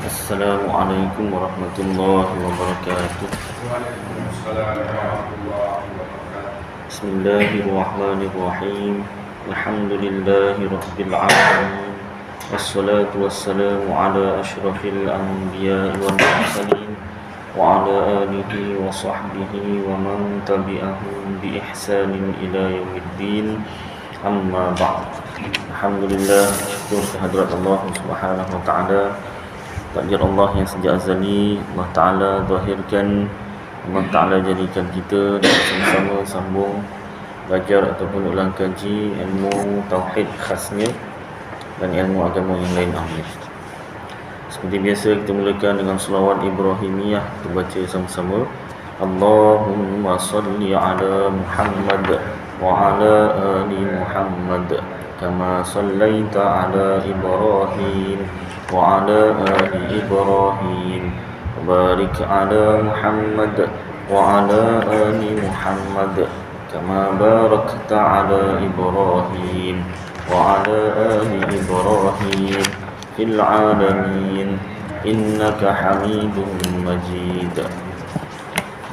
Assalamualaikum warahmatullahi wabarakatuh. Bismillahirrahmanirrahim. Alhamdulillahi rabbil alamin. Wassalatu wassalamu ala asyrafil anbiya'i wal mursalin wa ala alihi wa sahbihi wa man tabi'ahum bi ihsanin ila yaumiddin. Amma ba'd. Alhamdulillah, syukur kehadrat Allah Subhanahu wa taala. Takdir Allah yang sejak azali, Allah Ta'ala zahirkan, Allah Ta'ala jadikan kita dapat sama-sama sambung belajar ataupun ulang kaji ilmu tauhid khasnya dan ilmu agama yang lain. Amin. Seperti biasa kita mulakan dengan selawat Ibrahimiyah. Kita baca sama-sama. Allahumma salli ala Muhammad wa ala ali Muhammad kama sallaita ala Ibrahim وعلى آل إبراهيم وبارك على محمد وعلى آل محمد كما باركت على إبراهيم وعلى آل إبراهيم في العالمين إنك حميد مجيد.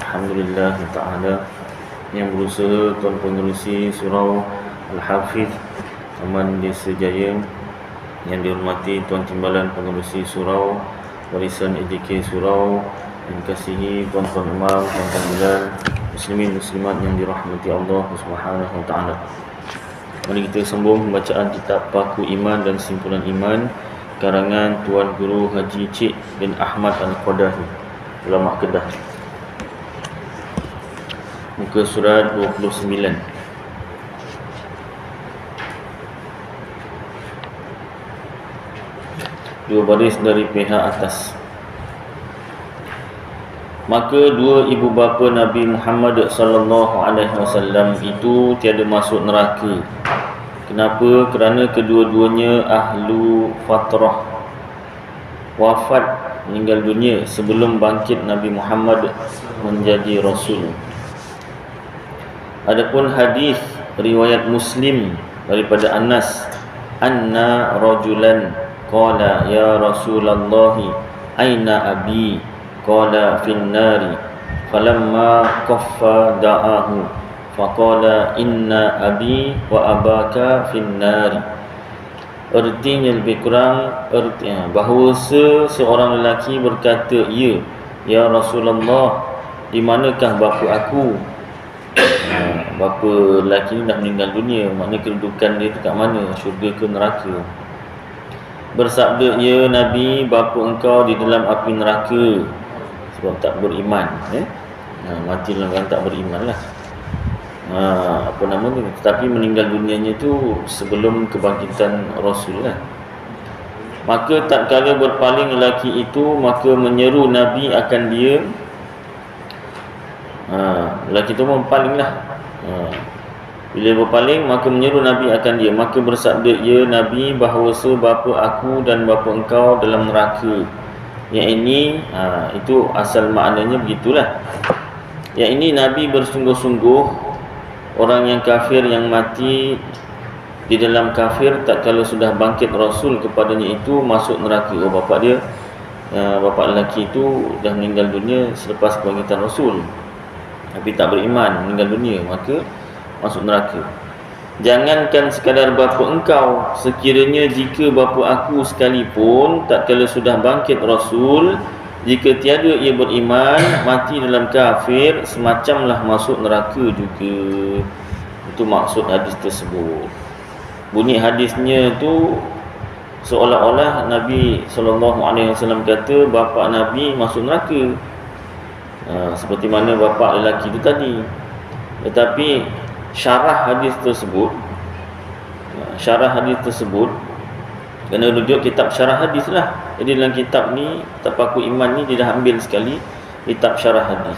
Alhamdulillah Ta'ala yang berusaha Tuan Pengerusi Surau Al-Hafiz Taman Desa Jaya, yang dihormati Tuan Timbalan Pengerusi Surau Warisan AJK Surau, yang dikasihi Tuan-Tuan Imam, Tuan-Tuan Bilal, Muslimin Muslimat yang dirahmati Allah Subhanahu wa taala. Mari kita sambung pembacaan kitab Paku Iman dan Simpulan Iman karangan Tuan Guru Haji Cik bin Ahmad Al-Qadahi, ulama Kedah. Muka surat 29. Dua baris dari pihak atas. Maka dua ibu bapa Nabi Muhammad sallallahu alaihi wasallam itu tiada masuk neraka. Kenapa? Kerana kedua-duanya ahlu fatrah, wafat, meninggal dunia sebelum bangkit Nabi Muhammad menjadi rasul. Adapun hadis riwayat Muslim daripada Anas, anna rajulan qala ya Rasulullah aina abi qala fin nari falamma qaffa da'ahu faqala inna abi wa abaka fin nari. Artinya lebih kurang bahawa seorang lelaki berkata, ya Rasulullah, di manakah bapa aku? Bapa lelaki ni dah meninggal dunia, maknanya kedudukan dia tu kat mana, syurga ke neraka? Bersabda, ya Nabi, bapa engkau di dalam api neraka sebab tak beriman. Mati dalam keadaan tak beriman lah. Tetapi meninggal dunianya tu sebelum kebangkitan Rasul lah. Maka tak kala berpaling lelaki itu, maka menyeru Nabi akan dia. Lelaki itu berpaling lah. Bila berpaling, maka menyeru Nabi akan dia. Maka bersabda, ya Nabi, bahawa bapa aku dan bapa engkau dalam neraka. Yang ini, itu asal maknanya begitulah. Yang ini Nabi bersungguh-sungguh, orang yang kafir yang mati di dalam kafir, tak kalau sudah bangkit Rasul kepadanya itu masuk neraka. Oh, bapa dia, bapa lelaki itu dah meninggal dunia selepas kebangkitan Rasul, tapi tak beriman, meninggal dunia, maka masuk neraka. Jangankan sekadar bapa engkau, sekiranya jika bapa aku sekalipun, tak kala sudah bangkit Rasul, jika tiada ia beriman, mati dalam kafir, semacamlah masuk neraka juga. Itu maksud hadis tersebut. Bunyi hadisnya tu seolah-olah Nabi SAW kata bapa Nabi masuk neraka, seperti mana bapa lelaki itu tadi. Tetapi syarah hadis tersebut kena rujuk kitab syarah hadis lah. Jadi dalam kitab ni, kitab Paku Iman ni, dia dah ambil sekali kitab syarah hadis.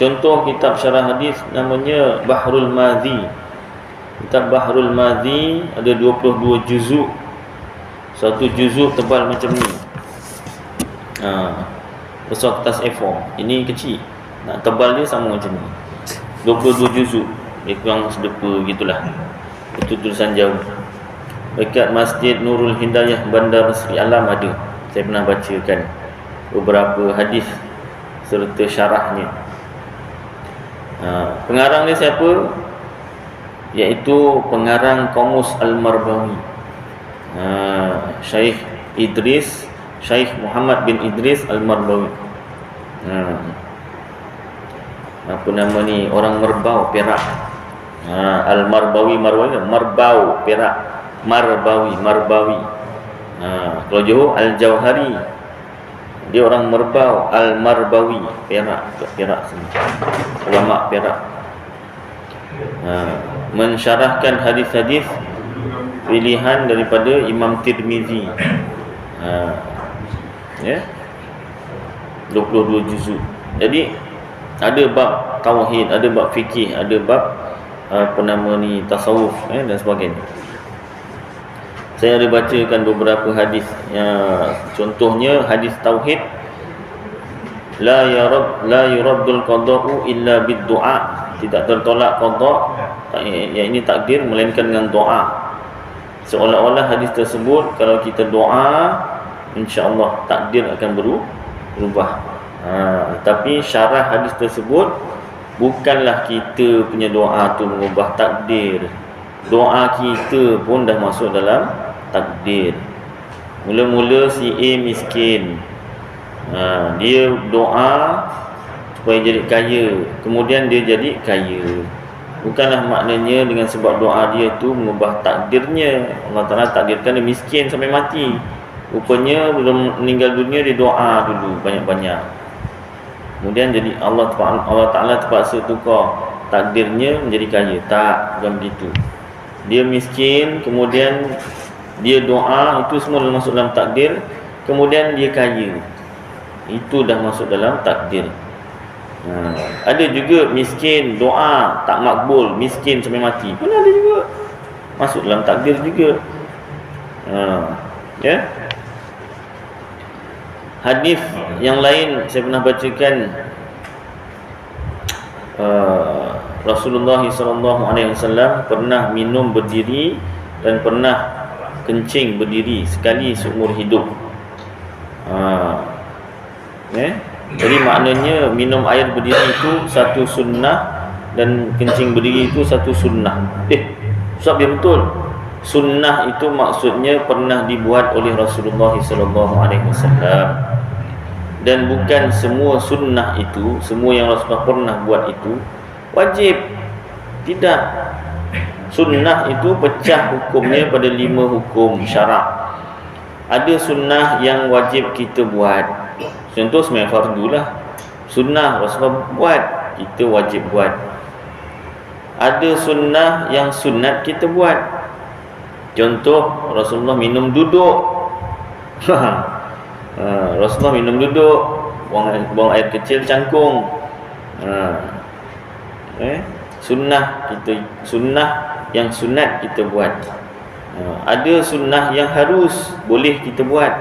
Contoh kitab syarah hadis namanya Bahrul Madhi. Kitab Bahrul Madhi ada 22 juzuk. Satu juzuk tebal macam ni, besar kertas A4. Ini kecil, nak tebal dia sama macam ni, 22 juzuk. Dia kurang sedepa gitulah. Itu tulisan jauh. dekat Masjid Nurul Hidayah Bandar Sri Alam ada. Saya pernah bacakan beberapa hadis serta syarahnya. Pengarang ni siapa? Iaitu pengarang Qamus Al-Marbawi, Syekh Muhammad bin Idris Al-Marbawi. Apa nama ni? Orang Merbau, Perak. Al-Marbawi, Merbau, Perak. Marbawi. Kalau Johor, Al-Jauhari. Dia orang Merbau, Al-Marbawi, Perak sini. Ulama Perak. Mensyarahkan hadis-hadis pilihan daripada Imam Tirmizi. 22 juzuk. Jadi ada bab tauhid, ada bab fikih, ada bab tasawuf dan sebagainya. Saya ada bacakan beberapa hadis. Contohnya hadis tauhid, la yuraddul qada'u illa bid-du'a. Tidak tertolak qada', yang ini takdir, melainkan dengan doa. Seolah-olah hadis tersebut kalau kita doa, insya-Allah takdir akan berubah. Tapi syarah hadis tersebut, bukanlah kita punya doa tu mengubah takdir. Doa kita pun dah masuk dalam takdir. Mula-mula si A miskin, dia doa supaya jadi kaya, kemudian dia jadi kaya. Bukanlah maknanya dengan sebab doa dia tu mengubah takdirnya. Allah Ta'ala takdirkan dia miskin sampai mati, rupanya belum meninggal dunia dia doa dulu banyak-banyak, kemudian jadi Allah Ta'ala terpaksa tukar takdirnya menjadi kaya. Tak, bukan begitu. Dia miskin, kemudian dia doa, itu semua dah masuk dalam takdir. Kemudian dia kaya, itu dah masuk dalam takdir. Ada juga miskin, doa tak makbul, miskin sampai mati, pun ada juga, masuk dalam takdir juga. Hadis yang lain saya pernah bacakan, Rasulullah SAW pernah minum berdiri dan pernah kencing berdiri sekali seumur hidup. Jadi maknanya minum air berdiri itu satu sunnah dan kencing berdiri itu satu sunnah. Ustaz, dia betul. Sunnah itu maksudnya pernah dibuat oleh Rasulullah SAW. Dan bukan semua sunnah itu, semua yang Rasulullah pernah buat itu wajib. Tidak. Sunnah itu pecah hukumnya pada 5 hukum syarak. Ada sunnah yang wajib kita buat. Contoh sembahyang fardu lah, sunnah Rasulullah buat, kita wajib buat. Ada sunnah yang sunat kita buat. Contoh Rasulullah minum duduk. Rasulullah minum duduk, buang air kecil cangkung. Sunnah kita, sunnah yang sunat kita buat. Ada sunnah yang harus, boleh kita buat.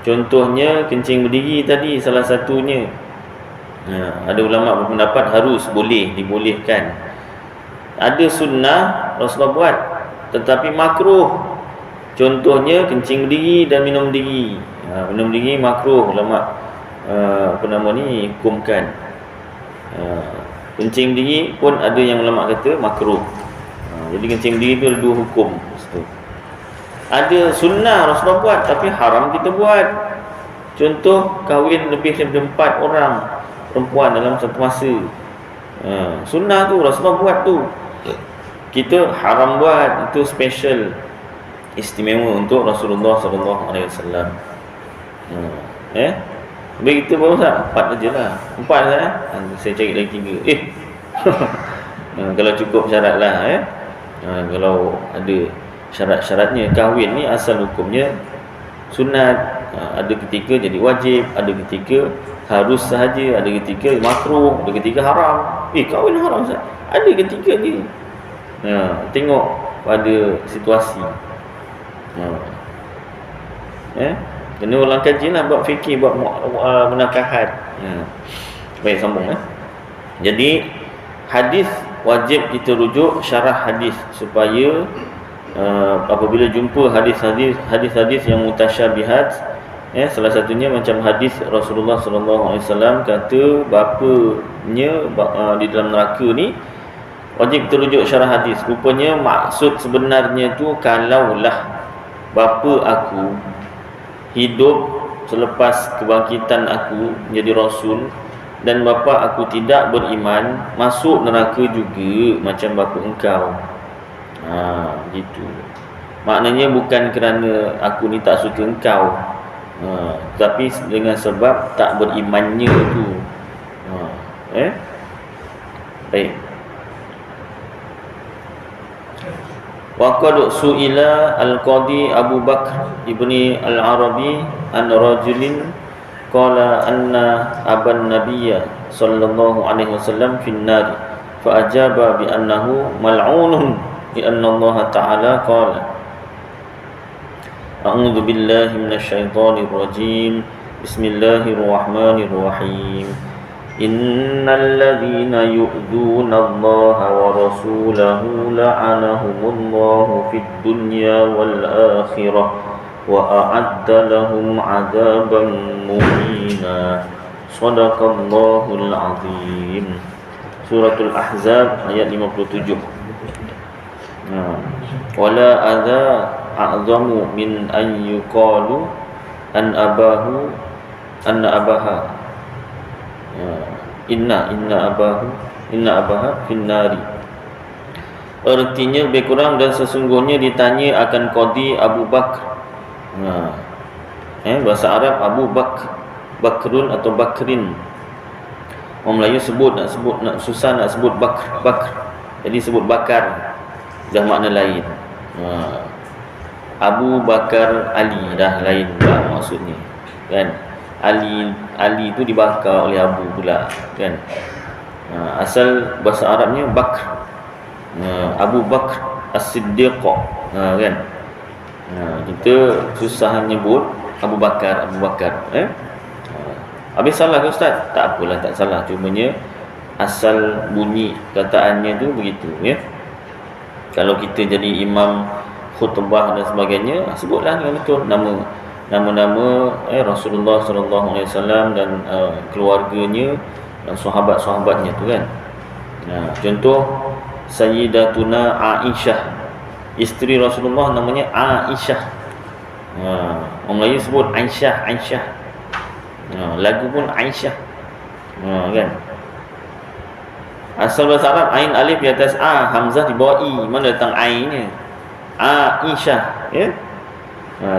Contohnya kencing berdiri tadi salah satunya. Ada ulama berpendapat harus, boleh, dibolehkan. Ada sunnah Rasulullah buat tetapi makruh. Contohnya kencing berdiri dan minum berdiri. Minum berdiri makruh, ulama hukumkan. Kencing berdiri pun ada yang ulama kata makruh. Jadi kencing berdiri itu ada 2 hukum. Ada sunnah Rasulullah buat tapi haram kita buat. Contoh kahwin lebih daripada 4 orang perempuan dalam satu masa. Sunnah tu Rasulullah buat tu, kita haram buat. Itu special, istimewa untuk Rasulullah SAW. Begitu baru Ustaz? 4 je lah. 4 lah. Saya cari lagi 3. Kalau cukup syarat lah. Kalau ada syarat-syaratnya. Kahwin ni asal hukumnya sunat. Ada ketika jadi wajib, ada ketika harus sahaja, ada ketika makruh, ada ketika haram. Kahwin haram Ustaz? Ada ketika je. Tengok pada situasi. Kena ulang kaji lah, buat fikir, buat munakahat. Baik, sambung. Jadi hadis wajib kita rujuk syarah hadis supaya apabila jumpa hadis-hadis yang mutasyabihat, salah satunya macam hadis Rasulullah sallallahu alaihi wasallam kata bapanya di dalam neraka ni, wajib kita rujuk syarah hadis. Rupanya maksud sebenarnya tu, kalaulah bapa aku hidup selepas kebangkitan aku menjadi rasul dan bapa aku tidak beriman, masuk neraka juga macam bapa engkau. Gitu. Maknanya bukan kerana aku ni tak suka engkau, tapi dengan sebab tak berimannya tu. Baik. Waqad su'ila al-Qadi Abu Bakr ibni al-Arabi an rajulin qala anna aban nabiyya sallallahu alaihi wasallam fin nar fa ajaba bi annahu mal'unun li anna Allah ta'ala qala a'udzu billahi minasy syaithanir rajim bismillahirrahmanirrahim innal ladzina yu'dzuna Allah wa rasulahu la'anahumullahu fid dunya wal akhirah wa a'adda lahum 'adzaban muhina. Shadaqallahul 'azim. Suratul Ahzab ayat 57. Wala adza a'zamu min an yuqalu an abahu anna abaha inna abaha finnari. Artinya lebih kurang dan sesungguhnya ditanya akan Qadi Abu Bakr. Bahasa Arab Abu Bakr, Bakrun atau Bakrin. Orang Melayu nak susah nak sebut Bakr. Jadi sebut Bakar, dah makna lain. Abu Bakar Ali dah lain pula maksudnya, kan? Ali tu dibakar oleh Abu pula, kan? Asal bahasa Arabnya Bakr. Abu Bakr As-Siddiq, kan? Kita susah nyebut Abu Bakar. Habis salah ke Ustaz? Tak apalah, tak salah. Cumanya asal bunyi kataannya tu begitu, ya. Kalau kita jadi imam khutbah dan sebagainya, sebutlah dengan betul nama-nama Rasulullah sallallahu alaihi wasallam dan keluarganya dan sahabat-sahabatnya tu, kan. Contoh Sayyidatuna Aisyah, isteri Rasulullah namanya Aisyah. Orang Melayu sebut Aisyah. Lagu pun Aisyah, kan. Asal bahasa Arab ain alif di atas a, hamzah di bawah i. Mana datang ainnya? Aisyah, ya.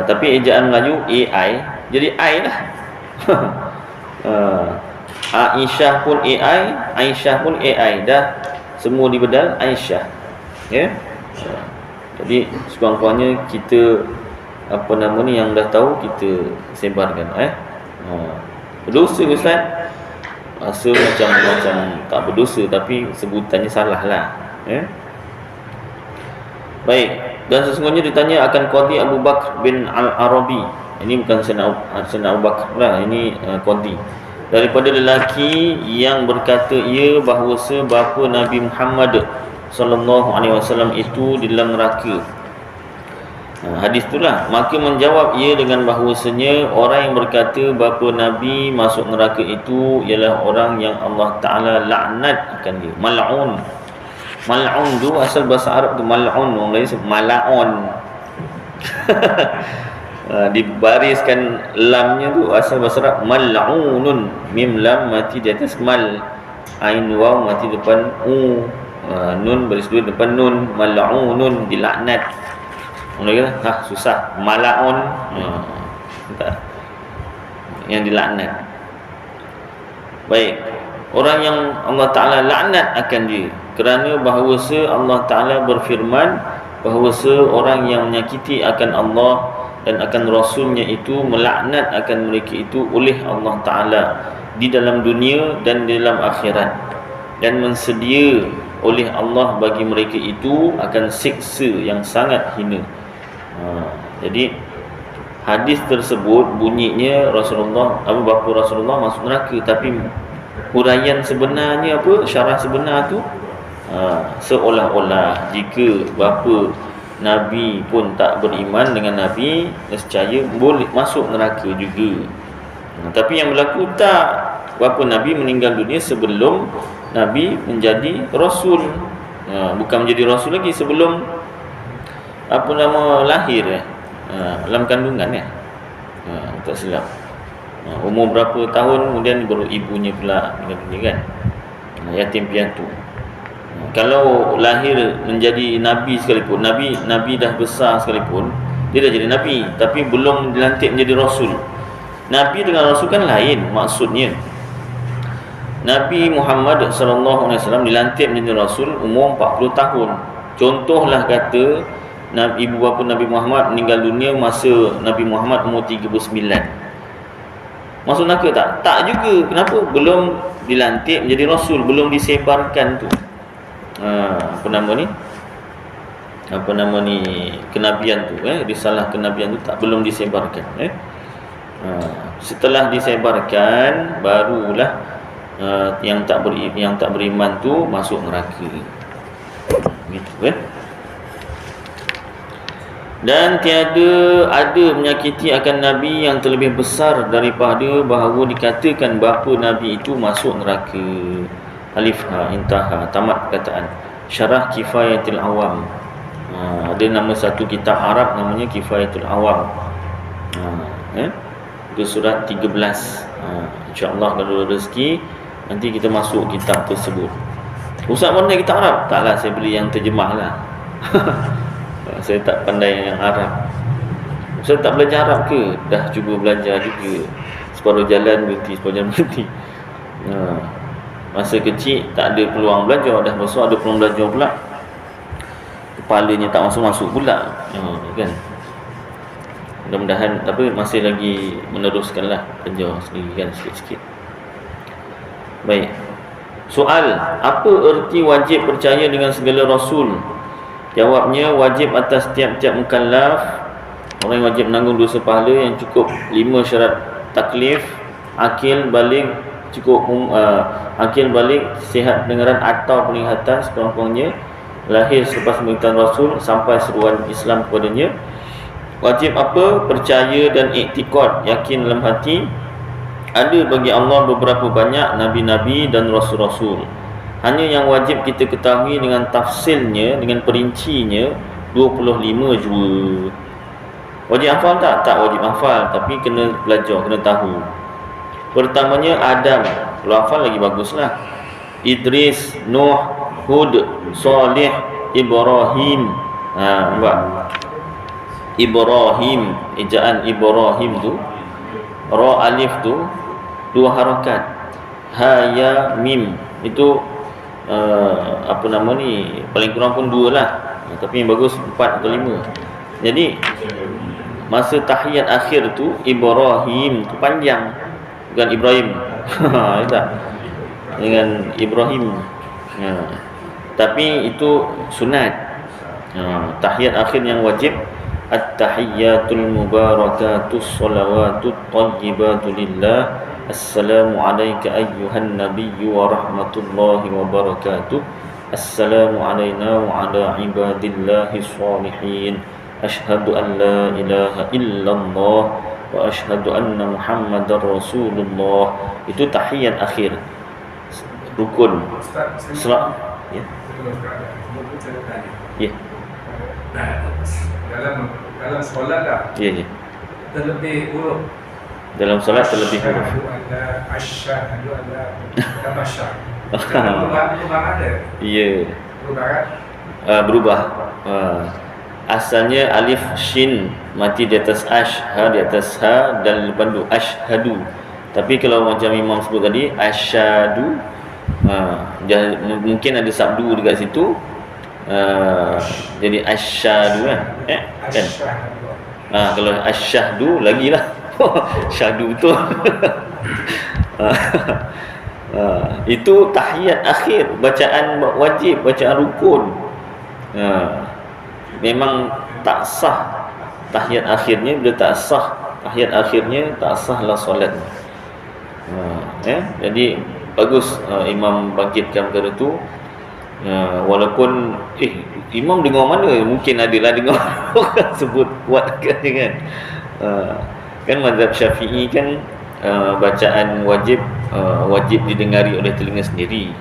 Tapi ejaan Melayu AI, jadi I lah. Aisyah pun AI, Aisyah pun AI, dah semua dibedal Aisyah, ya. Jadi sekurang-kurangnya kita yang dah tahu kita sebarkan. Berdosa Ustaz? Rasa macam tak berdosa, tapi sebutannya salah lah, ya. Baik. Dan sesungguhnya ditanya akan Qadi Abu Bakr bin Al-Arabi. Ini bukan Sayyidina Abu Bakr lah, ini Qadi. Daripada lelaki yang berkata ia bahawasa bapa Nabi Muhammad sallallahu alaihi wasallam itu di dalam neraka. Hadis itulah. Maka menjawab ia dengan bahawasanya orang yang berkata bapa Nabi masuk neraka itu ialah orang yang Allah Ta'ala laknat akan dia. Mal'un. Mal'un tu asal bahasa Arab tu mal'un, orang lain sebut mal'un. Dibariskan lamnya tu asal bahasa Arab mal'unun. Mim lam mati di atas mal, ain waw mati depan u, nun baris dua depan nun. Mal'unun, dilaknat. Orang kata susah, mal'un, yang dilaknat. Baik, orang yang Allah Ta'ala laknat akan dia, kerana bahawasa Allah Ta'ala berfirman bahawasa orang yang menyakiti akan Allah dan akan Rasulnya itu melaknat akan mereka itu oleh Allah Ta'ala di dalam dunia dan di dalam akhirat, dan mensedia oleh Allah bagi mereka itu akan siksa yang sangat hina. Jadi hadis tersebut bunyinya Rasulullah, bapa Rasulullah masuk neraka, tapi huraian sebenarnya apa, syarah sebenar tu seolah-olah jika bapa Nabi pun tak beriman dengan Nabi, nescaya boleh masuk neraka juga. Tapi yang berlaku tak, berapa Nabi meninggal dunia sebelum Nabi menjadi Rasul. Bukan menjadi Rasul lagi, sebelum lahir dalam kandungan tak silap. Umur berapa tahun kemudian baru ibunya pula meninggal dunia kan. Yatim piatu. Kalau lahir menjadi Nabi sekalipun, Nabi dah besar sekalipun, dia dah jadi Nabi, tapi belum dilantik menjadi Rasul. Nabi dengan Rasul kan lain maksudnya. Nabi Muhammad SAW dilantik menjadi Rasul umur 40 tahun. Contohlah kata ibu bapa Nabi Muhammad meninggal dunia masa Nabi Muhammad umur 39. Masuk neraka tak? Tak juga. Kenapa? Belum dilantik menjadi Rasul, belum disebarkan tu. Kenabian tu, risalah kenabian tu belum disebarkan. Setelah disebarkan, barulah yang tak beriman tu masuk neraka. Gitu Dan tiada ada menyakiti akan Nabi yang terlebih besar daripada bahawa dikatakan bapa Nabi itu masuk neraka. Alif ha intaha, tamat perkataan. Syarah Kifayatul Awam. Ada nama satu kitab Arab namanya Kifayatul Awam. Itu surat 13. InsyaAllah kalau rezeki nanti kita masuk kitab tersebut. Ustaz mana kitab Arab? Taklah, saya beli yang terjemah lah. Saya tak pandai yang Arab. Ustaz tak belajar Arab ke? Dah cuba belajar juga. Separuh jalan berhenti, separuh jalan berhenti. Masa kecil tak ada peluang belajar, dah besar ada peluang belajar pula, kepalanya tak masuk-masuk pula. Kan? Mudah-mudahan tapi masih lagi meneruskanlah kerja sendiri kan, sikit-sikit. Baik. Soal, apa erti wajib percaya dengan segala rasul? Jawabnya, wajib atas tiap-tiap mukallaf, orang yang wajib menanggung dosa pahala yang cukup 5 syarat taklif, akil balik, cukup akil balik, sihat pendengaran atau penglihatan sekurang-kurangnya, lahir selepas pemerintahan Rasul sampai seruan Islam kepadanya. Wajib apa? Percaya dan iktikad, yakin dalam hati ada bagi Allah beberapa banyak nabi-nabi dan rasul-rasul. Hanya yang wajib kita ketahui dengan tafsilnya, dengan perincinya 25 jua. Wajib hafal tak? Tak wajib hafal, tapi kena belajar, kena tahu. Pertamanya Adam, kalau hafal lagi baguslah. Idris, Nuh, Hud, Salih, Ibrahim. Nampak? Ibrahim, ejaan Ibrahim tu, ra alif tu 2 harakat. Ha ya mim itu paling kurang pun 2 lah. Tapi yang bagus 4 atau 5. Jadi masa tahiyat akhir tu Ibrahim tu panjang, bukan Ibrahim. Tak. Dengan Ibrahim. Tapi itu sunat. Tahiyat akhir yang wajib, at-tahiyyatul mubarakatus salawatut thayyibatu lillah. Assalamu alayka ayyuhan nabiyyu wa rahmatullahi wa barakatuh. Assalamu alayna wa ala ibadillahi shalihin. Ashhadu an la ilaha illallah wa ashhadu anna Muhammadar Rasulullah. Itu tahiyat akhir. Rukun. Salat. Ya. Ya. Dalam solat lah. Ya. Terlebih huruf. Dalam solat terlebih huruf. Asyhadu an la ilaha illallah. Perubahan ada. Ya. Perubahan. Berubah. Asalnya alif shin mati di atas ash, ha di atas ha dan lepas tu ashhadu. Tapi kalau macam imam sebut tadi asyhadu, mungkin ada sabdu dekat situ. Jadi asyhadu kan? Kalau asyhadu lagilah. Syahdu betul. Itu tahiyat akhir, bacaan wajib, bacaan rukun. Memang tak sah tahiyat akhirnya. Bila tak sah tahiyat akhirnya, tak sahlah solat. Jadi bagus imam bangkitkan perkara tu. Walaupun imam dengar mana, mungkin adalah dengar orang sebut kuat kan. Kan mazhab Syafi'i kan bacaan wajib didengari oleh telinga sendiri.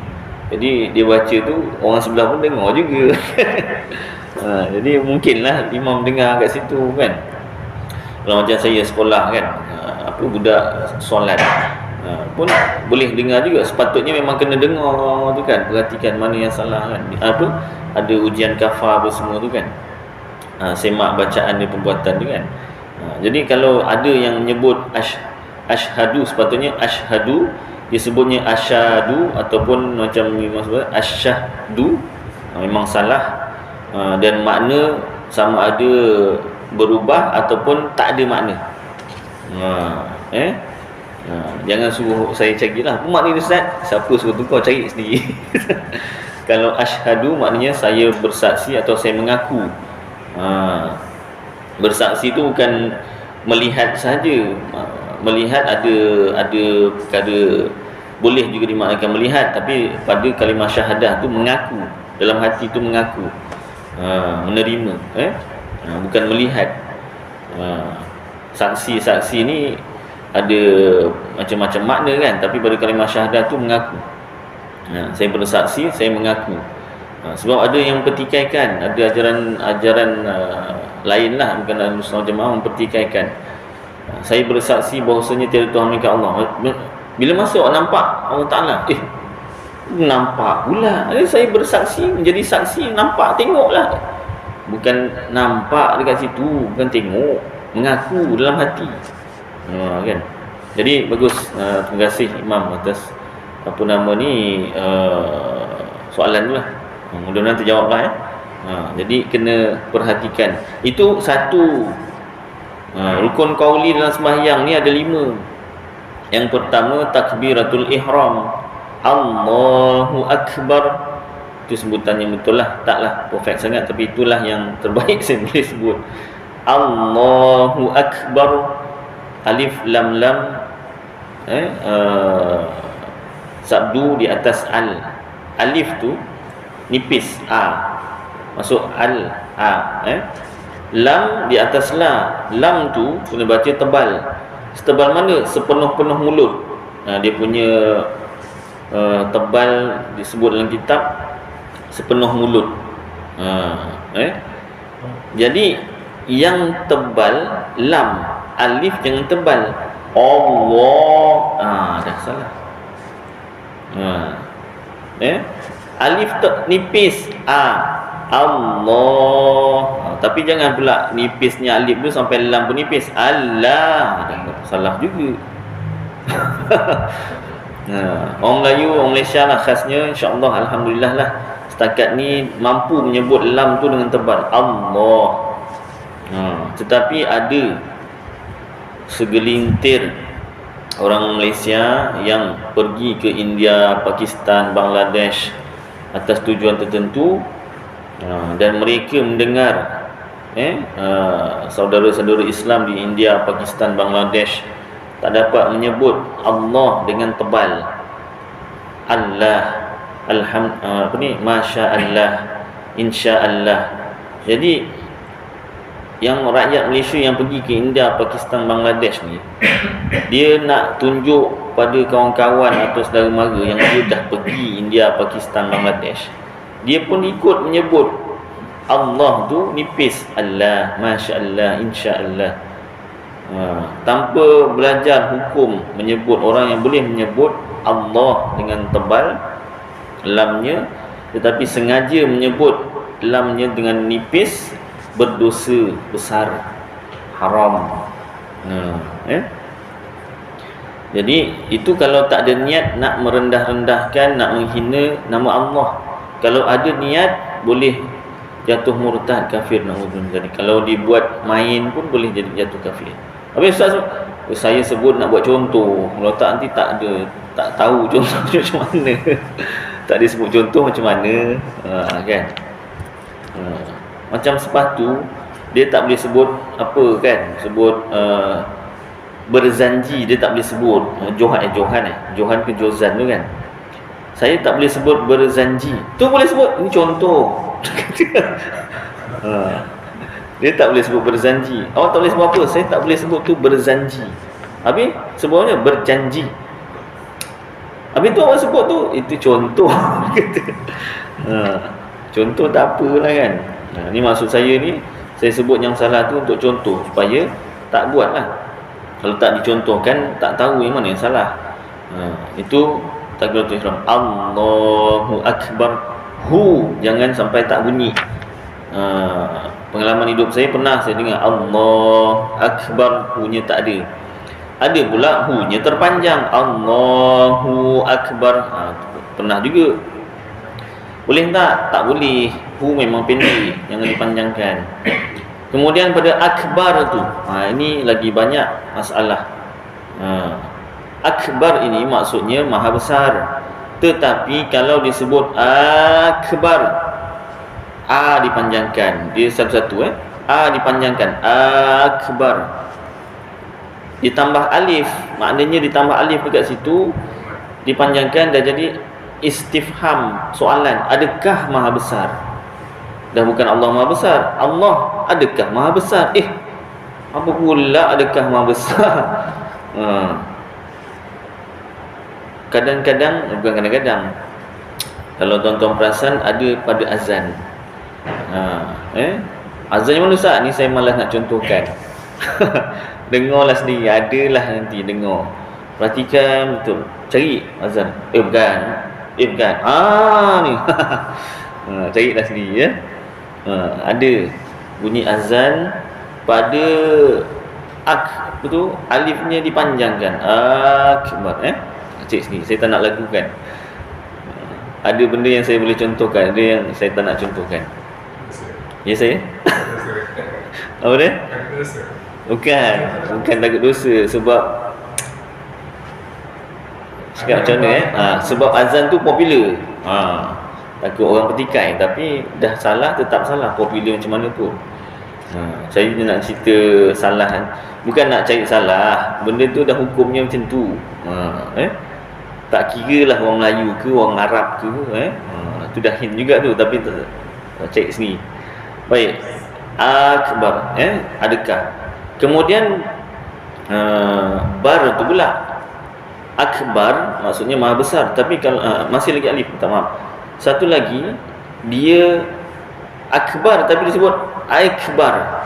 Jadi dia baca tu orang sebelah pun dengar juga. Jadi mungkinlah imam dengar kat situ kan. Kalau macam saya sekolah kan, budak solat pun boleh dengar juga. Sepatutnya memang kena dengar tu kan, perhatikan mana yang salah kan. Ada ujian kafar apa semua tu kan, semak bacaan dia, pembuatan tu kan. Jadi kalau ada yang menyebut asyhadu, sepatutnya asyhadu disebutnya asyhadu, ataupun macam memang sebut asyhadu, memang salah. Dan makna sama ada berubah ataupun tak ada makna. Jangan suruh saya carilah apa makna ni Ustaz. Siapa suruh tu, kau cari sendiri. Kalau asyhadu maknanya saya bersaksi atau saya mengaku. Bersaksi tu bukan melihat saja. Melihat ada perkara boleh juga dimaknakan melihat, tapi pada kalimah syahadah tu mengaku, dalam hati tu mengaku, menerima, bukan melihat. Saksi ni ada macam-macam makna kan, tapi pada kalimah syahadah tu mengaku. Saya bersaksi, saya mengaku. Sebab ada yang mempertikaikan, ada ajaran lain lah, bukan Ahlussunnah Jamaah mempertikaikan. Saya bersaksi bahawasanya tiada Tuhan melainkan Allah. Bila masa awak nampak Allah Ta'ala, nampak pula. Saya bersaksi, menjadi saksi, nampak, tengoklah. Bukan nampak dekat situ, bukan tengok, mengaku dalam hati. Kan. Jadi bagus. Terima kasih Imam atas soalan tu lah. Mudah-mudahan terjawab lah. Jadi kena perhatikan. Itu satu. Rukun qauli dalam sembahyang ni ada 5. Yang pertama takbiratul ihram, Allahu Akbar. Itu sebutannya betul lah, taklah perfect sangat, tapi itulah yang terbaik saya boleh sebut. Allahu Akbar, alif lam lam, sabdu di atas al. Alif tu nipis, a masuk al, a. Lam di atas la. Lam tu kena baca tebal. Setebal mana? Sepenuh-penuh mulut. Dia punya tebal disebut dalam kitab sepenuh mulut. Jadi yang tebal lam, alif jangan tebal. Allah, dah salah. Alif nipis, Allah. Tapi jangan pula nipisnya alif tu sampai lam pun nipis. Allah, salah juga. Orang Melayu, orang Malaysia lah khasnya, insya-Allah, alhamdulillah lah, setakat ni mampu menyebut lam tu dengan tebal, Allah. Tetapi ada segelintir orang Malaysia yang pergi ke India, Pakistan, Bangladesh atas tujuan tertentu, dan mereka mendengar saudara-saudara Islam di India, Pakistan, Bangladesh tak dapat menyebut Allah dengan tebal. Allah, Masya Allah, Insya Allah. Jadi yang rakyat Malaysia yang pergi ke India, Pakistan, Bangladesh ni, dia nak tunjuk pada kawan-kawan atau saudara mara yang dia dah pergi India, Pakistan, Bangladesh, dia pun ikut menyebut Allah tu nipis, Allah, Masya Allah, Insya Allah. Tanpa belajar hukum menyebut, orang yang boleh menyebut Allah dengan tebal lamnya, tetapi sengaja menyebut lamnya dengan nipis, berdosa besar, haram. Jadi itu kalau tak ada niat nak merendah-rendahkan, nak menghina nama Allah. Kalau ada niat, boleh jatuh murtad, kafir, naudzubillah. Kalau dibuat main pun boleh jadi jatuh kafir. Habis Ustaz, saya sebut nak buat contoh. Kalau tak, nanti tak tahu contoh macam mana. Tak disebut contoh macam mana, kan. Macam sepatu, dia tak boleh sebut apa kan, sebut berzanji, dia tak boleh sebut Johan ke Jozan tu kan. Saya tak boleh sebut berzanji. Tu boleh sebut, ini contoh. Dia tak boleh sebut berzanji. Awak tak boleh sebut apa? Saya tak boleh sebut tu berzanji. Habis sebutnya berjanji. Habis tu awak sebut tu, itu contoh. Contoh tak apalah kan. Ni maksud saya ni, saya sebut yang salah tu untuk contoh supaya tak buat lah. Kalau tak dicontohkan, tak tahu yang mana yang salah. Itu takbiratul ihram. Allahu akbar. Jangan sampai tak bunyi. Pengalaman hidup saya pernah saya dengar Allah akbar, nya tak ada. Ada pula nya terpanjang, Allahu akbar. Pernah juga. Boleh tak? Tak boleh. Memang pendek, jangan dipanjangkan. Kemudian pada akbar tu, ini lagi banyak masalah. Akbar ini maksudnya maha besar. Tetapi kalau disebut akbar, A dipanjangkan. Dia satu-satu A dipanjangkan, akbar. Ditambah alif, maknanya ditambah alif dekat situ, dipanjangkan dah jadi istifham, soalan. Adakah maha besar? Dah bukan Allah maha besar. Allah, adakah maha besar? Apa pula adakah maha besar? Kadang-kadang, bukan kadang-kadang, kalau tuan-tuan perasan, ada pada azan. Azan yang mana Ustaz? Ni saya malas nak contohkan. Dengarlah sendiri, adalah nanti dengar. Perhatikan betul. Cari azan. Bukan. Ni. Carilah sendiri ya. Ada bunyi azan pada betul, alifnya dipanjangkan. Akbar cik sendiri. Saya tak nak lakukan. Ada benda yang saya boleh contohkan, ada yang saya tak nak contohkan. Ya saya? Apa dia? Bukan takut dosa. Sebab cakap macam mana sebab azan tu popular. Takut orang petikai. Tapi dah salah, tetap salah. Popular macam mana pun. Saya nak cerita salah. Bukan nak cari salah. Benda tu dah hukumnya macam tu. Tak kira lah orang Melayu ke, orang Arab ke. Tu dah hint juga tu. Tapi cek sini. Baik. Akbar. Adakah? Kemudian bar tu pula. Akbar maksudnya maha besar. Tapi kalau masih lagi alif, minta maaf. Satu lagi, dia akbar tapi disebut akbar.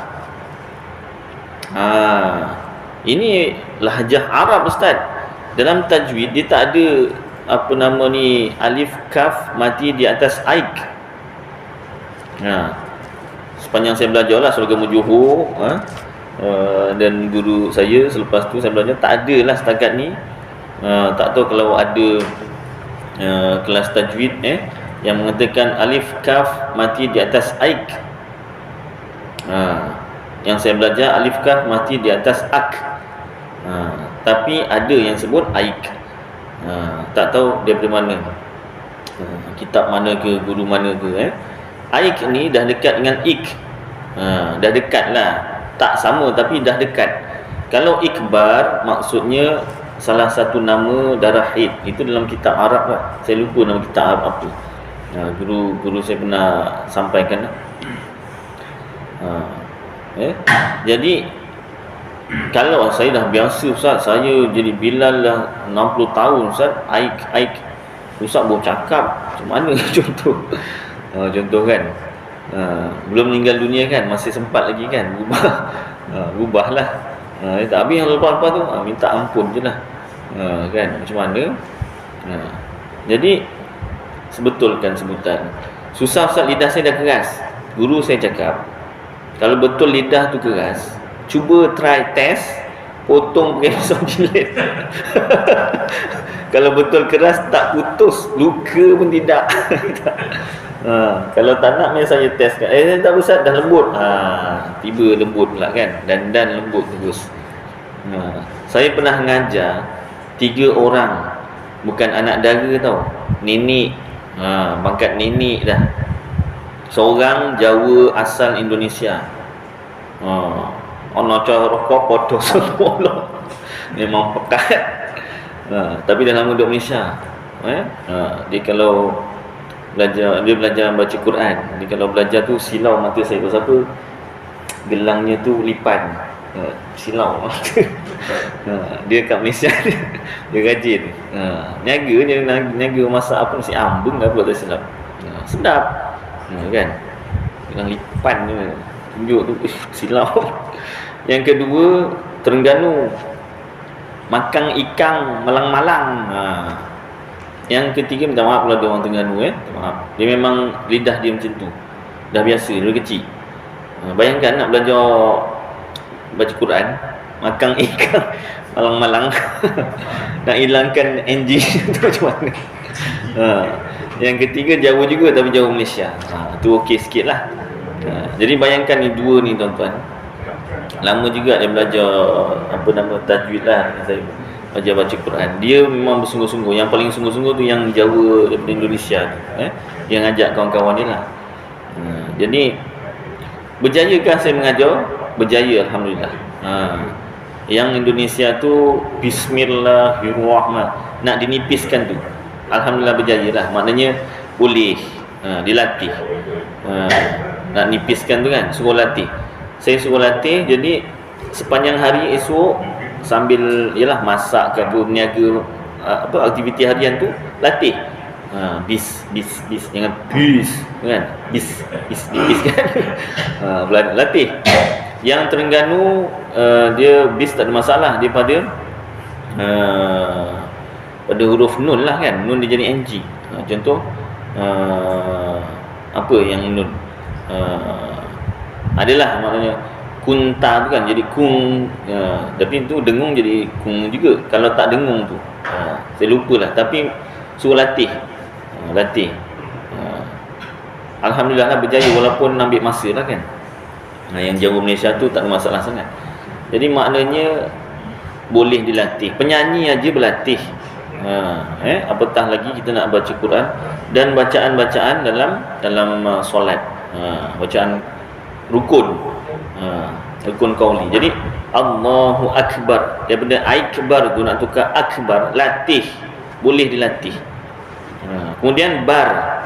Ini lahjah Arab Ustaz. Dalam tajwid dia tak ada apa nama ni, alif kaf mati di atas aik. Sepanjang saya belajar lah surga Johor, dan guru saya selepas tu saya belajar, tak ada lah setakat ni. Tak tahu kalau ada kelas tajwid yang mengatakan alif kaf mati di atas aik. Yang saya belajar alif kaf mati di atas ak. Tapi ada yang sebut aik. Tak tahu daripada mana, kitab mana ke, guru mana ke. Aik ni dah dekat dengan ik. Dah dekat lah. Tak sama tapi dah dekat. Kalau ikbar maksudnya salah satu nama darah haid. Itu dalam kitab Arab lah. Saya lupa nama kitab Arab apa. Guru saya pernah sampaikan lah. Jadi kalau saya dah biasa Ustaz, saya jadi Bilal dah 60 tahun Ustaz, aik Ustaz baru cakap macam mana contoh. Contoh kan, belum meninggal dunia kan, masih sempat lagi kan ubahlah. Tak habis yang lepas-lepas tu minta ampun je lah. Kan macam mana. Jadi sebetulkan sebutan. Susah Ustaz, lidah saya dah keras. Guru saya cakap, kalau betul lidah tu keras, cuba try test, potong pakai pisau jilid. Kalau betul keras, tak putus, luka pun tidak. Kalau tak nak, saya test kan. Tak usah, dah lembut. Tiba lembut pula kan. Dan lembut terus. Saya pernah mengajar 3 orang, bukan anak dara tau, nenek. Pangkat nenek dah. Seorang Jawa asal Indonesia. Ono cara rokok podo semua. Memang pekat. Tapi dah lama duduk Malaysia. Dia kalau belajar baca Quran, dia kalau belajar tu silau mata saya. Pasal apa? Gelangnya tu lipan. Silau mata. Dia kat Malaysia dia rajin. Niaga masak apa nasi ambeng apa tak silap. Sedap. Kan? Gelang lipan tu. Tunjuk tu silau. Yang kedua, Terengganu. Makan ikan malang-malang. Yang ketiga, minta maaf kalau ada orang Terengganu maaf. Dia memang lidah dia macam tu. Dah biasa dari kecil. Bayangkan nak belajar baca Quran, makan ikan malang-malang. Nak hilangkan NG tu macam mana? Yang ketiga jauh juga tapi jauh Malaysia. Tu okey sikit lah. Jadi bayangkan ni dua ni tuan-tuan. Lama juga dia belajar tajwid lah dengan saya. Belajar baca Quran. Dia memang bersungguh-sungguh. Yang paling sungguh-sungguh tu yang Jawa daripada Indonesia tu, yang ajak kawan-kawan dia lah. Jadi berjayakah saya mengajar? Berjaya, alhamdulillah. Yang Indonesia tu Bismillahirrahmanirrahim, nak dinipiskan tu, alhamdulillah berjaya lah. Maknanya boleh dilatih. Nak nipiskan tu kan, suruh latih. Saya suruh latih. Jadi sepanjang hari esok sambil masak ke berniaga aktiviti harian tu latih. Bis jangan bis kan, bis kan. Latih. Yang Terengganu dia bis tak ada masalah, dia pada huruf nun lah kan. Nun dia jadi NG. Contoh apa yang nun, adalah maknanya kunta tu kan jadi kung, tapi tu dengung jadi kung juga kalau tak dengung tu. Saya lupalah, tapi suruh latih. Alhamdulillah lah berjaya walaupun ambil masa lah kan. Yang Jawa Malaysia tu tak ada masalah sangat. Jadi maknanya boleh dilatih. Penyanyi aja berlatih. Apatah lagi kita nak baca Quran dan bacaan-bacaan dalam solat. Bacaan rukun. Rukun qauli. Jadi Allahu Akbar, daripada akbar tu nak tukar akbar, latih. Boleh dilatih. Kemudian bar.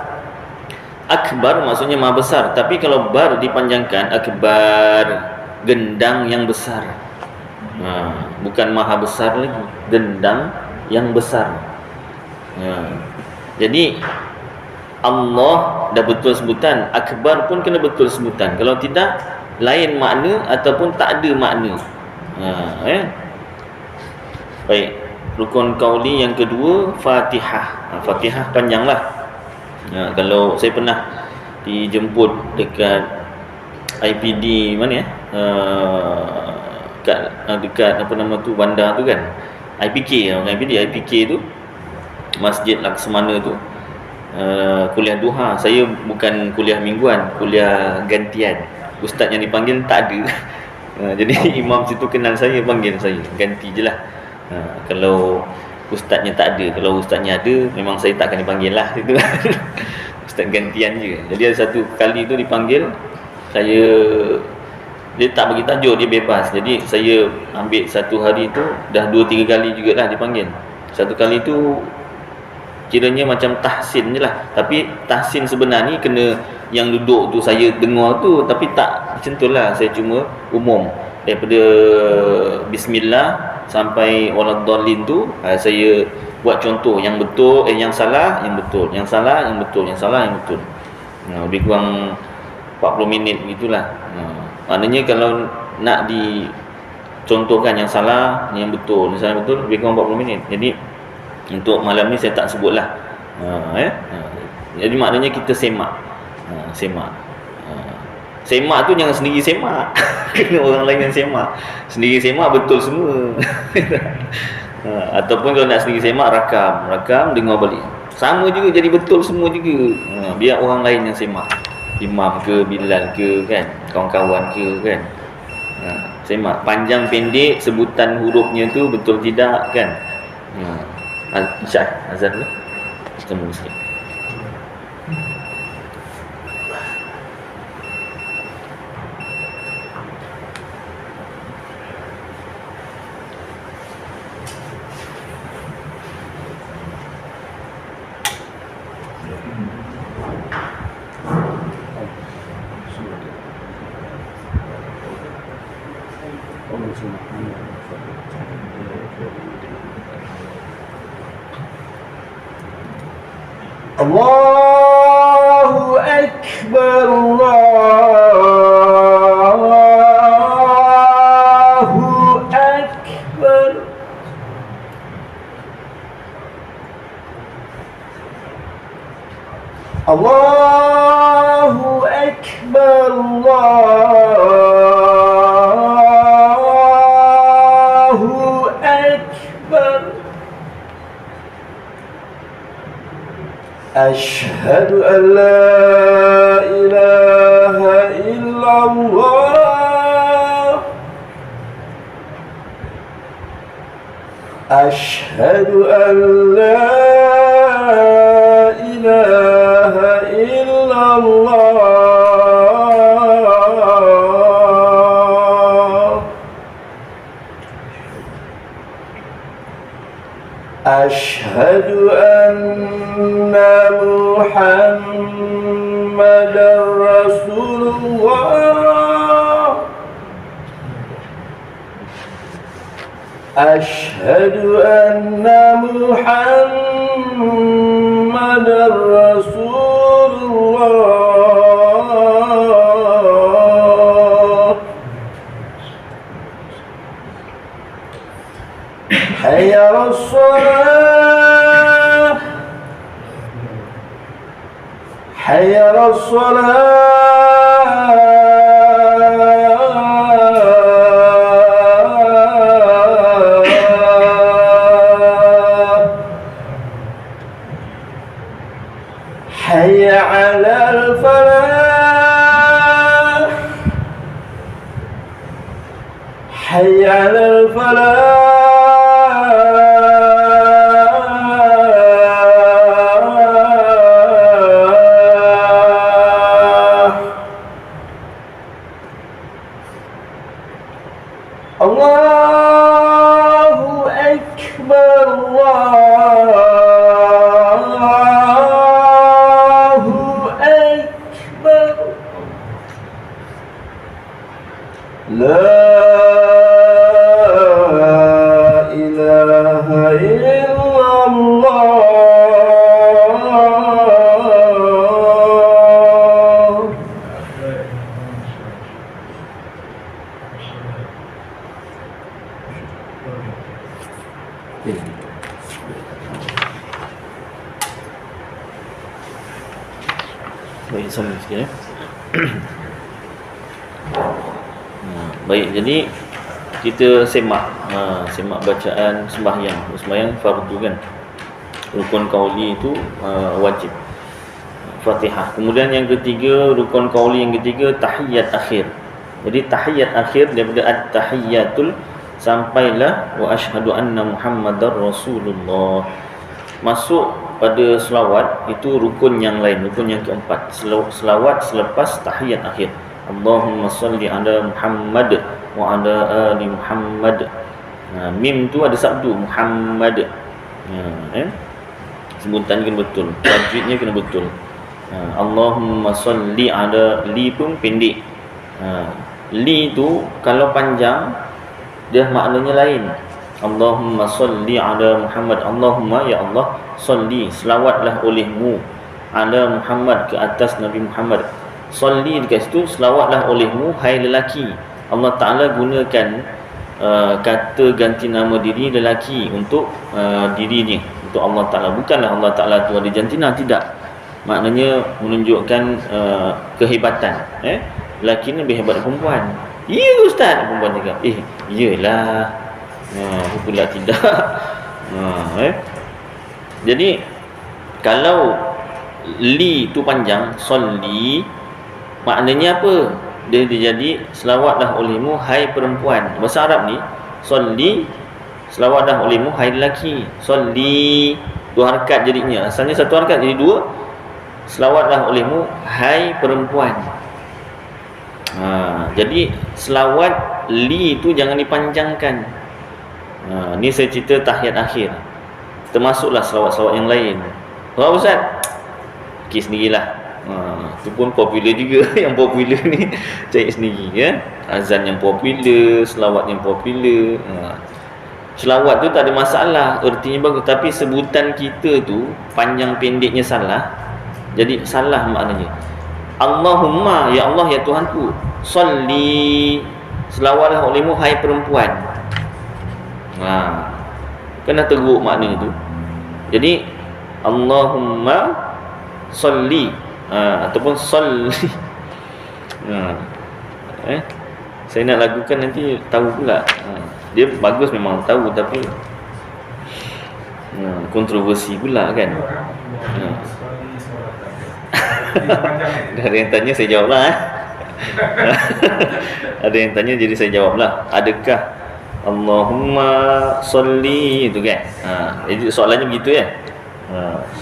Akbar maksudnya maha besar, tapi kalau bar dipanjangkan, akbar, gendang yang besar. Bukan maha besar lagi, gendang yang besar. Jadi Allah dah betul sebutan, akbar pun kena betul sebutan. Kalau tidak, lain makna ataupun tak ada makna. Baik, rukun qauli yang kedua, Fatihah. Fatihah panjanglah. Kalau saya pernah dijemput dekat IPD mana dekat apa nama tu, bandar tu kan, IPK tu, Masjid Laksamana tu, kuliah duha. Saya bukan kuliah mingguan, kuliah gantian. Ustaz yang dipanggil tak ada. Jadi imam situ kenal saya, panggil saya, ganti je lah. Kalau ustaznya tak ada, kalau ustaznya ada memang saya tak akan dipanggil lah situ. Ustaz gantian je. Jadi ada satu kali tu dipanggil, dia tak bagi tajuk, dia bebas. Jadi saya ambil satu hari tu dah 2-3 kali jugalah dipanggil. Satu kali tu kiranya macam tahsin je lah, tapi tahsin sebenar ni kena yang duduk tu saya dengar tu, tapi tak macam tu lah. Saya cuma umum daripada bismillah sampai waladdallin tu, saya buat contoh yang betul, yang salah, yang betul, yang salah, yang betul, yang salah, yang betul. Lebih kurang 40 minit gitulah. Maknanya kalau nak dicontohkan yang salah, yang betul, yang salah, betul, lebih kurang 40 minit. Jadi untuk malam ni saya tak sebutlah. Jadi maknanya kita semak. Semak tu jangan sendiri semak. Kena orang lain yang semak. Sendiri semak betul semua. Ataupun kalau nak sendiri semak, rakam dengar balik. Sama juga, jadi betul semua juga. Biar orang lain yang semak. Imam ke, Bilal ke kan, kawan-kawan ke kan. Semak panjang pendek, sebutan hurufnya tu betul tidak kan. Syah azan dulu. Ketemu sikit. Allahu Akbar, Allahu Akbar. Allahu Akbar, Allahu Akbar. Ashhadu an la ilaha illallah. Ashhadu an la ilaha illallah. Ashhadu anna Muhammadar Rasulullah. Ashhadu anna Muhammadar Rasulullah. Hayya 'alas shalah, hayya 'alas shalah, hayya 'alal falah, hayya 'alal falah. Allahu Akbar, Allahu Akbar. La ilaha illallah. Baik, sama sikit ya. Baik, jadi kita semak bacaan sembahyang. Sembahyang fardu kan. Rukun qauli itu wajib. Fatihah. Kemudian yang ketiga, rukun qauli yang ketiga tahiyat akhir. Jadi tahiyat akhir daripada at-tahiyyatul sampailah wa asyhadu anna Muhammadar Rasulullah. Masuk pada selawat itu rukun yang lain, rukun yang keempat. Selawat selepas tahiyat akhir. Allahumma salli ala Muhammad wa ala ali Muhammad. Mim tu ada sabdu Muhammad. Sebutan kena betul, tajwidnya kena betul. Allahumma salli ala, li pun pendek. Li tu kalau panjang dia maknanya lain. Allahumma salli ala Muhammad. Allahumma, ya Allah, salli, selawatlah olehmu ala Muhammad, ke atas Nabi Muhammad. Salli dekat situ, selawatlah olehmu hai lelaki. Allah Ta'ala gunakan kata ganti nama diri lelaki untuk dirinya, untuk Allah Ta'ala. Bukanlah Allah Ta'ala tu ada jantina, tidak. Maknanya menunjukkan kehebatan. Lelaki ni lebih hebat dari perempuan. Ya Ustaz, perempuan cakap. Iyalah. Pula tidak. Jadi kalau li tu panjang, solli, maknanya apa? Dia jadi selawatlah olehmu hai perempuan. Bahasa Arab ni solli, selawatlah olehmu hai lelaki. Solli, dua harakat jadinya. Asalnya satu harakat jadi dua. Selawatlah olehmu hai perempuan. Jadi selawat li tu jangan dipanjangkan. Ni saya cerita tahiyat akhir. Termasuklah selawat-selawat yang lain. Kalau Ustaz, fikir sendirilah. Tu pun popular juga. Yang popular ni cari sendiri ya. Azan yang popular, selawat yang popular. Selawat tu tak ada masalah, ertinya bagus, tapi sebutan kita tu panjang pendeknya salah. Jadi salah maknanya. Allahumma, ya Allah ya Tuhanku, salli, selawatlah olehmu hai perempuan. Kan dah teruk makna tu. Jadi Allahumma salli, ataupun salli. Saya nak lagukan nanti tahu pula. Dia bagus memang tahu, tapi kontroversi pula kan. Ada yang tanya, saya jawab lah. Ada yang tanya, jadi saya jawab lah. Adakah Allahumma salli itu kan? Jadi soalannya begitu ya.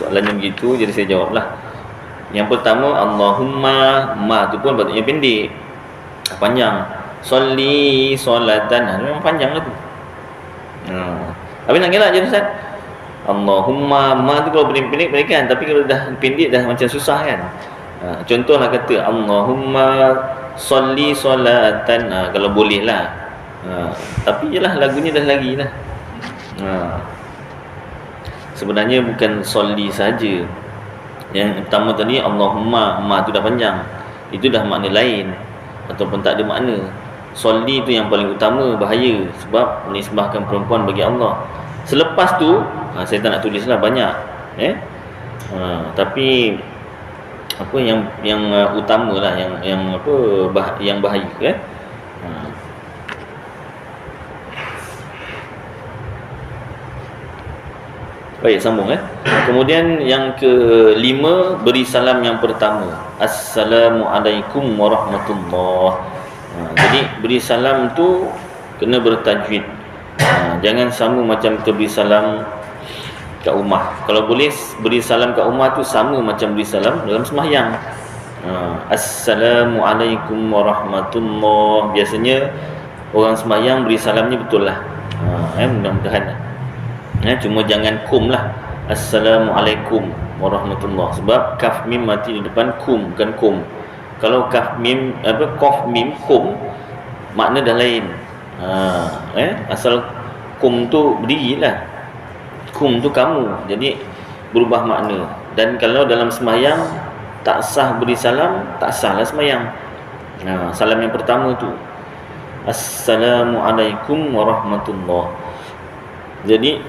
Soalannya begitu, jadi saya jawab lah. Yang pertama, Allahumma, ma tu pun patutnya pendek, panjang. Salli solatan, memang panjang lah tu. Tapi nak gelak je Ustaz. Allahumma, ma tu kalau pendek-pendek kan, tapi kalau dah pendek dah macam susah kan. Contohlah kata Allahumma salli solatan, kalau boleh lah. Tapi jelah lagunya dah lagi lah. Sebenarnya bukan salli saja. Yang pertama tadi Allahumma, ma tu dah panjang, itu dah makna lain ataupun tak ada makna. Solli tu yang paling utama, bahaya, sebab menisbahkan perempuan bagi Allah. Selepas tu saya tak nak tulislah banyak tapi apa yang utama lah, yang apa yang bahaya Baik, sambung Kemudian yang kelima, beri salam yang pertama, Assalamualaikum warahmatullahi. Jadi beri salam tu kena bertajwid. Jangan sama macam kita beri salam kat rumah. Kalau boleh beri salam kat rumah tu sama macam beri salam dalam sembahyang. Assalamualaikum warahmatullahi. Biasanya orang sembahyang beri salamnya betul lah. Mudah-mudahan cuma jangan kum lah, Assalamualaikum warahmatullahi, sebab kaf mim mati di depan kum, bukan kum. Kalau kaf mim qaf mim kum, makna dah lain. Asal kum tu berdiri lah, kum tu kamu, jadi berubah makna. Dan kalau dalam sembahyang tak sah beri salam, tak sah lah sembahyang. Salam yang pertama tu Assalamualaikum warahmatullahi. Jadi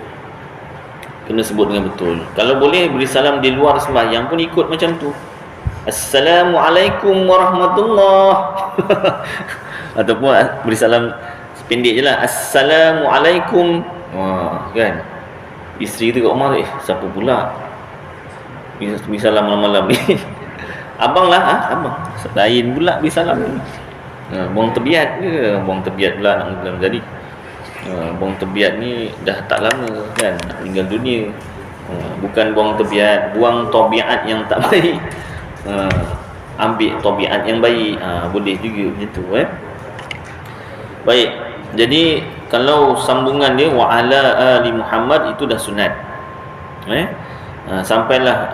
kena sebut dengan betul. Kalau boleh beri salam di luar sembahyang pun ikut macam tu, Assalamualaikum warahmatullahi. Ataupun beri salam pendek je lah, Assalamualaikum. Kan isteri tu kat rumah tu, siapa pula beri salam malam-malam ni? Abang lah, abang lain pula beri salam ni. Buang tebiat ke? Buang tebiat pula nak bilang jadi. Buang tebiat ni dah tak lama kan, nak meninggal dunia. Bukan buang tebiat, buang tabiat yang tak baik. Ambil tabiat yang baik. Boleh juga macam tu Baik, jadi kalau sambungan dia wa ala ali Muhammad itu dah sunat. Sampailah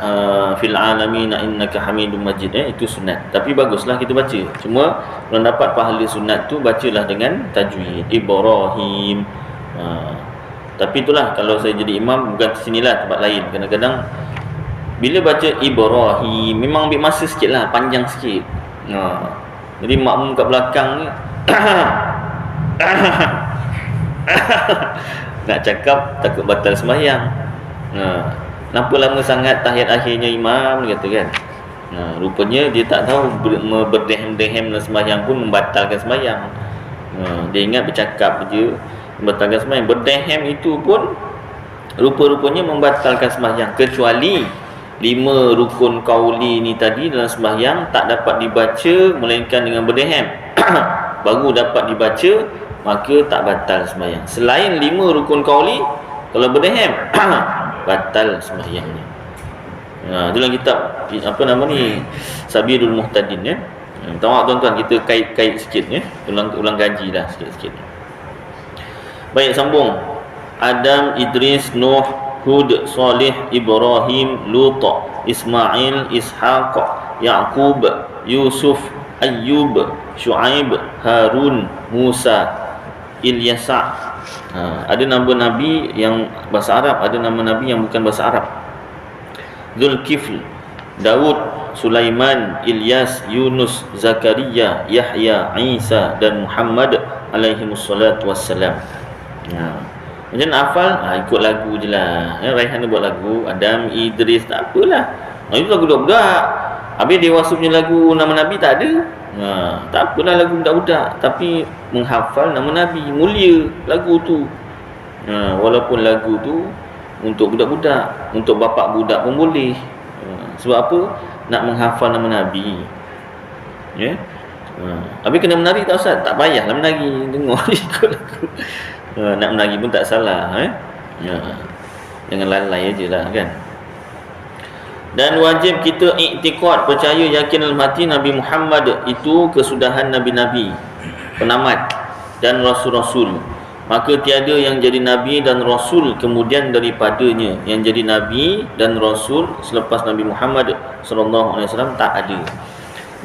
fil alamin innaka hamidum majid, itu sunat. Tapi baguslah kita baca. Cuma kalau dapat pahala sunat tu, bacalah dengan tajwid Ibrahim. Tapi itulah, kalau saya jadi imam, bukan di sinilah, tempat lain. Kadang-kadang bila baca Ibrahim memang ambil masa sikit lah, panjang sikit. Jadi makmum kat belakang ni nak cakap takut batal sembahyang. Kenapa lama sangat tahiyat akhirnya imam, dia kata kan. Rupanya dia tak tahu berdehem-dehem dalam sembahyang pun membatalkan sembahyang. Dia ingat bercakap je membatalkan sembahyang. Berdehem itu pun rupa-rupanya membatalkan sembahyang, kecuali 5 rukun qauli ni tadi dalam sembahyang tak dapat dibaca melainkan dengan berdehem. Baru dapat dibaca, maka tak batal sembahyang. Selain 5 rukun qauli, kalau berdehem batal sembahyangnya. Dalam kitab apa nama ni, Sabilul Muhtadin Tengok tuan-tuan, kita kait-kait sikit ulang gaji dah sikit-sikit. Baik, sambung. Adam, Idris, Nuh, Hud, Salih, Ibrahim, Lut, Ismail, Ishaq, Yaqub, Yusuf, Ayyub, Shu'aib, Harun, Musa, Ilyasa. Ada nama nabi yang bahasa Arab, ada nama nabi yang bukan bahasa Arab. Zulkifl, Daud, Sulaiman, Ilyas, Yunus, Zakaria, Yahya, Isa dan Muhammad alaihimussalatu wassalam. Macam nak hafal? Ikut lagu je lah. Raihan buat lagu, Adam, Idris, tak apalah. Itu lagu budak-budak. Habis dewasa punya lagu nama Nabi tak ada. Tak apalah lagu budak-budak, tapi menghafal nama Nabi, mulia lagu tu. Walaupun lagu tu untuk budak-budak, untuk bapak budak pun boleh. Sebab apa? Nak menghafal nama Nabi. Ya. Habis kena menari tak Ustaz? Tak payahlah menari, dengar ikut lagu. Nak menari pun tak salah. Jangan lalai je lah kan. Dan wajib kita iktikad, percaya, yakin dalam hati Nabi Muhammad itu kesudahan Nabi-Nabi, penamat dan Rasul-Rasul. Maka tiada yang jadi Nabi dan Rasul kemudian daripadanya. Yang jadi Nabi dan Rasul selepas Nabi Muhammad SAW tak ada.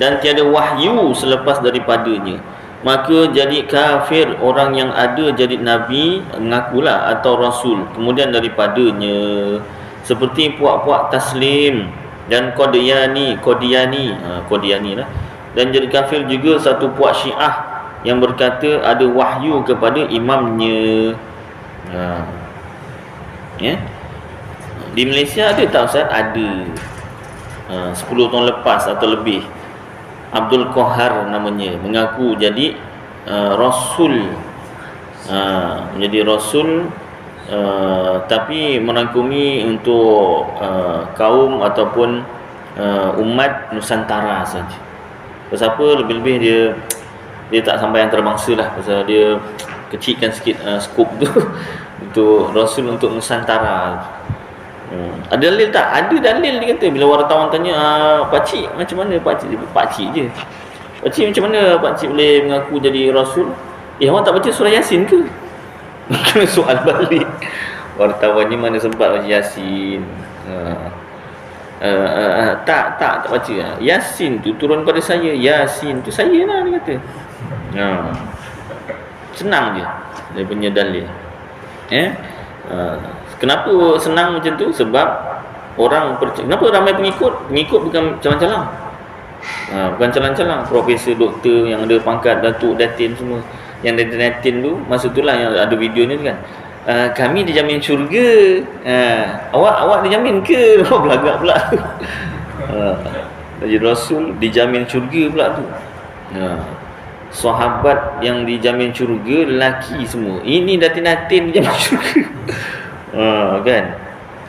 Dan tiada wahyu selepas daripadanya. Maka jadi kafir orang yang ada jadi Nabi, mengakulah, atau Rasul kemudian daripadanya. Seperti puak-puak Taslim dan Qadiani lah. Dan jadi kafir juga satu puak Syiah yang berkata ada wahyu kepada imamnya. Di Malaysia ada tak Ustaz? Ada. 10 tahun lepas atau lebih, Abdul Qahar namanya, mengaku jadi Rasul. Menjadi Rasul, tapi merangkumi untuk kaum ataupun umat Nusantara saja. Pasal apa? Lebih-lebih dia tak sampai antarabangsa lah. Pasal dia kecilkan sikit skop tu untuk Rasul untuk Nusantara. Ada dalil tak? Ada dalil, dia kata. Bila wartawan tanya, pakcik macam mana pakcik? Pakcik je. Pakcik macam mana pakcik boleh mengaku jadi Rasul? Awak tak baca surah Yasin ke? Kena soal balik. Wartawan ni mana sempat baca Yasin. Tak baca. Yasin tu turun pada saya. Yasin tu saya lah, dia kata. Senang je dia punya dalil. Kenapa senang macam tu? Sebab orang percaya. Kenapa ramai pengikut? Pengikut bukan calang-calang. Bukan calang-calang. Profesor, doktor yang ada pangkat datuk, datin semua. Yang datin tu, masa itulah yang ada video ni kan. Kami dijamin syurga. Awak dijamin ke? Belagak pula. Jadi Rasul dijamin syurga pula tu. Sahabat yang dijamin syurga, lelaki semua. Ini datin-datin dijamin syurga. Kan?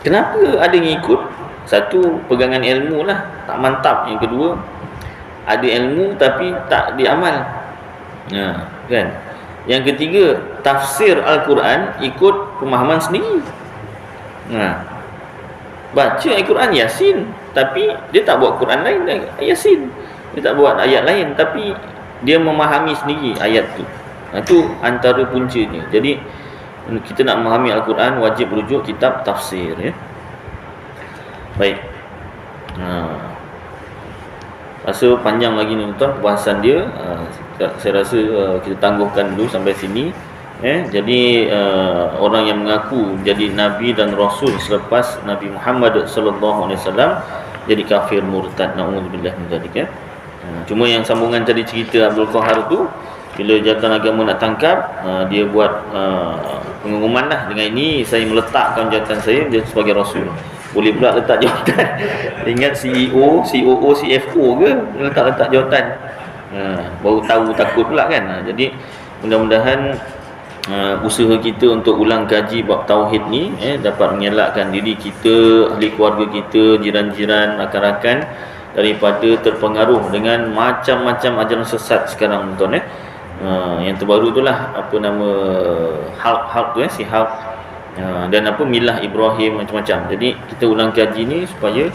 Kenapa ada yang ikut? Satu, pegangan ilmu lah, tak mantap. Yang kedua, ada ilmu tapi tak diamal. Kan? Yang ketiga, tafsir Al-Quran ikut pemahaman sendiri. Baca Al-Quran Yasin, tapi dia tak buat Quran lain Yasin. Dia tak buat ayat lain, tapi dia memahami sendiri ayat tu. Itu antara puncanya. Jadi kita nak memahami Al-Quran, wajib rujuk kitab tafsir, ya. Baik. Rasa panjang lagi ni tuan pembahasan dia. Saya rasa kita tangguhkan dulu sampai sini. Jadi orang yang mengaku jadi nabi dan rasul selepas Nabi Muhammad sallallahu alaihi wasallam jadi kafir murtad, naudzubillah min zalik, ya. Cuma yang sambungan tadi cerita Abdul Qahar tu, bila jawatan agama nak tangkap, dia buat pengumuman lah, dengan ini saya meletakkan jawatan saya dia sebagai rasul. Boleh pula letak jawatan. Ingat CEO, COO, CFO ke letak jawatan. Baru tahu takut pula kan. Jadi mudah-mudahan usaha kita untuk ulang kaji bab tauhid ni dapat mengelakkan diri kita, ahli keluarga kita, jiran-jiran, rakan-rakan daripada terpengaruh dengan macam-macam ajaran sesat sekarang tuan. Yang terbaru itulah apa nama Hulk tu, si Hulk, dan apa milah Ibrahim, macam-macam. Jadi kita ulang kaji ni supaya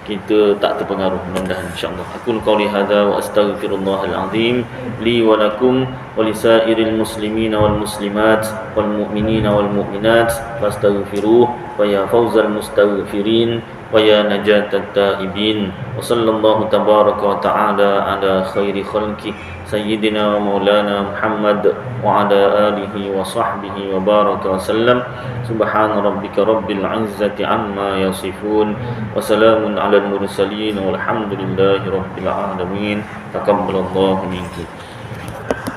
kita tak terpengaruh, mudah-mudahan insya-Allah. Aku qauli hadza wa astaghfirullahal azim li wa lakum wa lisairil muslimin wal muslimat wal mu'minin wal mu'minat fastaghfiruh fa ya fawzal mustaghfirin ويا نجاة التائبين وصلى الله تبارك وتعالى على خير خلقه سيدنا ومولانا محمد وعلى آله وصحبه وبارك وسلم سبحان ربك رب العزة عما يصفون وسلام على المرسلين والحمد لله رب العالمين تقبل الله منكم